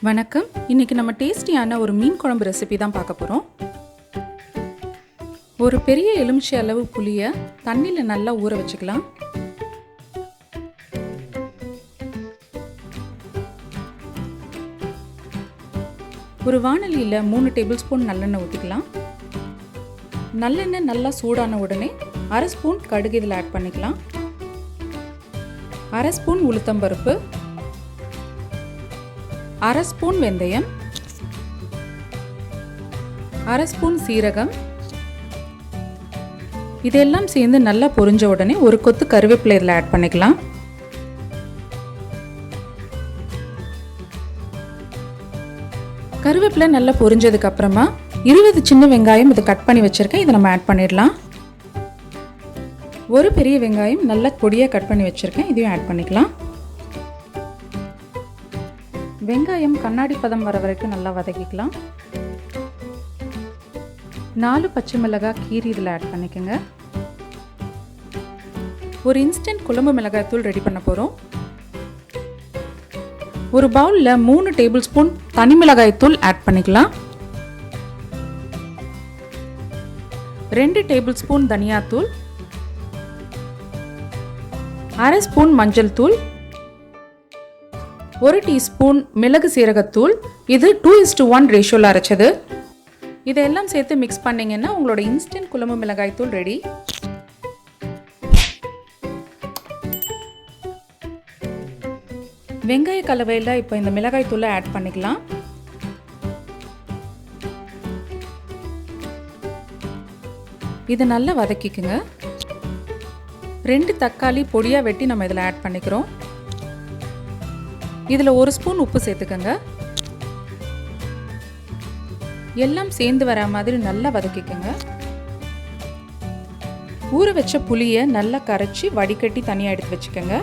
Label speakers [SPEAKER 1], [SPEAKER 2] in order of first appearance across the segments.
[SPEAKER 1] வணக்கம். இன்னைக்கு நம்ம டேஸ்டியான ஒரு மீன் குழம்பு ரெசிபி தான் பார்க்க போகிறோம். ஒரு பெரிய எலுமிச்சை அளவு புளியை தண்ணியில் நல்லா ஊற வச்சுக்கலாம். ஒரு வாணலியில் 3 டேபிள் ஸ்பூன் நல்லெண்ணெய் ஊற்றிக்கலாம். நல்லெண்ணெய் நல்லா சூடான உடனே 1/2 ஸ்பூன் கடுகு இதில் ஆட் பண்ணிக்கலாம். 1/2 ஸ்பூன் உளுத்தம்பருப்பு, 1/2 ஸ்பூன் வெந்தயம், 1/2 ஸ்பூன் சீரகம். இதெல்லாம் சேர்ந்து நல்லா பொரிஞ்ச உடனே ஒரு கொத்து கருவேப்பிலை இதில் ஆட் பண்ணிக்கலாம். கருவேப்பிலை நல்லா பொரிஞ்சதுக்கு அப்புறமா 20 சின்ன வெங்காயம் இதை கட் பண்ணி வச்சிருக்கேன். இதை நம்ம ஆட் பண்ணிடலாம். ஒரு பெரிய வெங்காயம் நல்லா பொடியாக கட் பண்ணி வச்சிருக்கேன். இதையும் ஆட் பண்ணிக்கலாம். வெங்காயம் கண்ணாடி பதம் வர வரைக்கும் நல்லா வதக்கிக்கலாம். 4 பச்சை மிளகாய் கீரி இதில் ஆட் பண்ணிக்கோங்க. ஒரு இன்ஸ்டன்ட் குழம்பு மிளகாய் தூள் ரெடி பண்ண போகிறோம். ஒரு பவுலில் 3 டேபிள் ஸ்பூன் தனி மிளகாய் தூள் ஆட் பண்ணிக்கலாம். 2 டேபிள் ஸ்பூன் தனியாத்தூள், 1/2 ஸ்பூன் மஞ்சள் தூள், 1 டீஸ்பூன் மிளகு சீரகத்தூள். இது 2:1 ரேஷியோவில் அரைச்சது. இதெல்லாம் சேர்த்து மிக்ஸ் பண்ணிங்கன்னா உங்களோட இன்ஸ்டன்ட் குழம்பு மிளகாய் தூள் ரெடி. வெங்காய கலவையில் இப்போ இந்த மிளகாய் தூளை ஆட் பண்ணிக்கலாம். இதை நல்லா வதக்கிக்குங்க. 2 தக்காளி பொடியாக வெட்டி நம்ம இதில் ஆட் பண்ணிக்கிறோம். இதில் 1 ஸ்பூன் உப்பு சேர்த்துக்கங்க. எல்லாம் சேர்ந்து வர மாதிரி நல்லா வதக்கிக்கங்க. ஊற வச்ச புளியை நல்லா கரைச்சி வடிகட்டி தனியாக எடுத்து வச்சுக்கோங்க.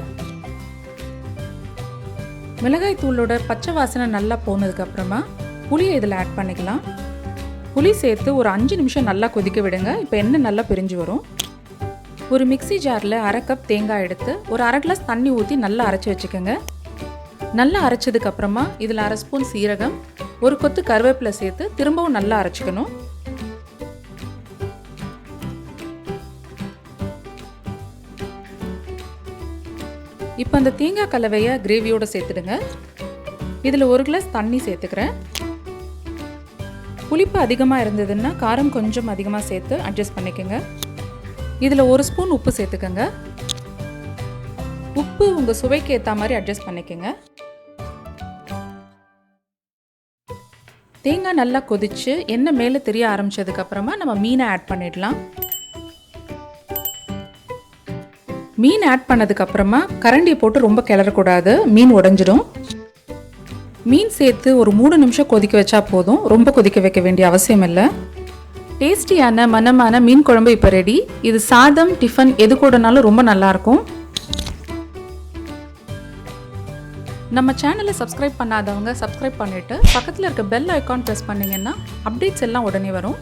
[SPEAKER 1] மிளகாய் தூளோட பச்சை வாசனை நல்லா போனதுக்கப்புறமா புளியை இதில் ஆட் பண்ணிக்கலாம். புளி சேர்த்து ஒரு 5 நிமிஷம் நல்லா கொதிக்க விடுங்க. இப்போ எண்ணெய் நல்லா பிரிஞ்சு வரும். ஒரு மிக்ஸி ஜாரில் 1/2 கப் தேங்காய் எடுத்து ஒரு 1/2 கிளாஸ் தண்ணி ஊற்றி நல்லா அரைச்சி வச்சுக்கோங்க. நல்லா அரைச்சதுக்கு அப்புறமா இதில் 1/2 ஸ்பூன் சீரகம், ஒரு கொத்து கருவேப்பிலை சேர்த்து திரும்பவும் நல்லா அரைச்சிக்கணும். இப்போ அந்த தேங்காய் கலவையை கிரேவியோடு சேர்த்துடுங்க. இதில் 1 கிளாஸ் தண்ணி சேர்த்துக்கிறேன். புளிப்பு அதிகமாக இருந்ததுன்னா காரம் கொஞ்சம் அதிகமாக சேர்த்து அட்ஜஸ்ட் பண்ணிக்கோங்க. இதில் 1 ஸ்பூன் உப்பு சேர்த்துக்கோங்க. உப்பு உங்கள் சுவைக்கு ஏற்ற மாதிரி அட்ஜஸ்ட் பண்ணிக்கோங்க. தேங்காய் நல்லா கொதிச்சு எண்ணெய் மேலே தெரிய ஆரம்பிச்சதுக்கப்புறமா நம்ம மீனை ஆட் பண்ணிடலாம். மீன் ஆட் பண்ணதுக்கப்புறமா கரண்டியை போட்டு ரொம்ப கிளறக்கூடாது, மீன் உடைஞ்சிடும். மீன் சேர்த்து ஒரு 3 நிமிஷம் கொதிக்க வச்சா போதும், ரொம்ப கொதிக்க வைக்க வேண்டிய அவசியம் இல்லை. டேஸ்டியான மணமான மீன் குழம்பு இப்போ ரெடி. இது சாதம், டிஃபன் எது கூடனாலும் ரொம்ப நல்லாயிருக்கும். நம்ம சேனலை சப்ஸ்கிரைப் பண்ணாதவங்க சப்ஸ்கிரைப் பண்ணிவிட்டு பக்கத்தில் இருக்க பெல் ஐக்கான் ப்ரெஸ் பண்ணிங்கன்னா அப்டேட்ஸ் எல்லாம் உடனே வரும்.